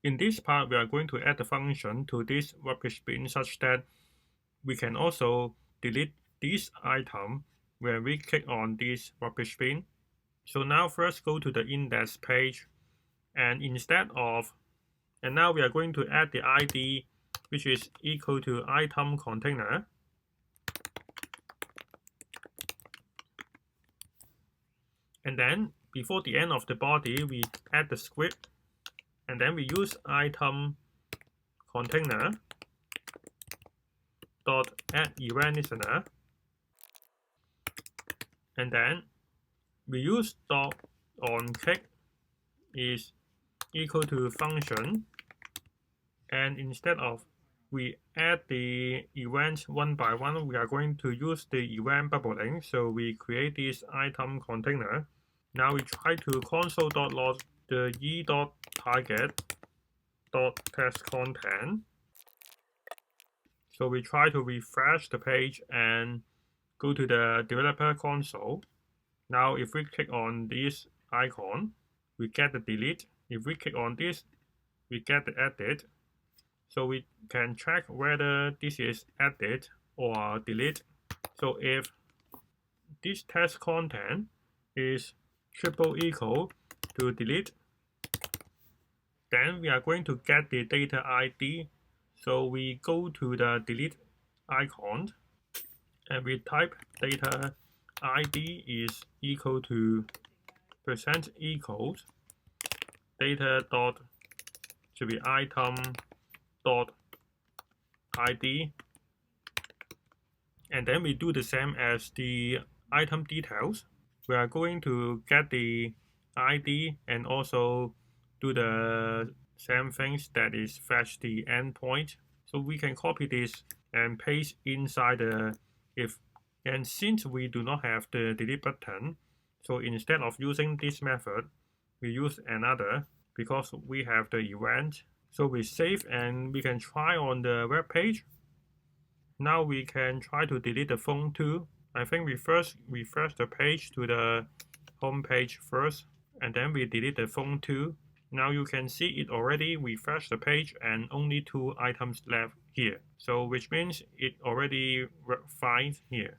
In this part, we are going to add the function to this rubbish bin such that we can also delete this item when we click on this rubbish bin. So now first go to the index page, and now we are going to add the ID, which is equal to item container. And then before the end of the body, we add the script, and then we use item container dot add event listener, and then we use dot on click is equal to function, and instead of we add the events one by one, we are going to use the event bubbling. So we create this item container. Now we try to console.log the e.target.testContent. So we try to refresh the page and go to the developer console. Now if we click on this icon, we get the delete. If we click on this, we get the edit. So we can check whether this is edit or delete. So if this test content is triple equal to delete, then we are going to get the data ID. So we go to the delete icon and we type data ID is equal to percent equals data dot should be item dot ID, and then we do the same as the item details. We are going to get the ID and also do the same things, that is fetch the endpoint. So we can copy this and paste inside the if. And since we do not have the delete button, so instead of using this method, we use another because we have the event. So we save and we can try on the web page. Now we can try to delete the phone too. I think we first refresh the page to the home page first, and then we delete the phone too. Now you can see it already refreshed the page and only 2 items left here. So which means it already finds here.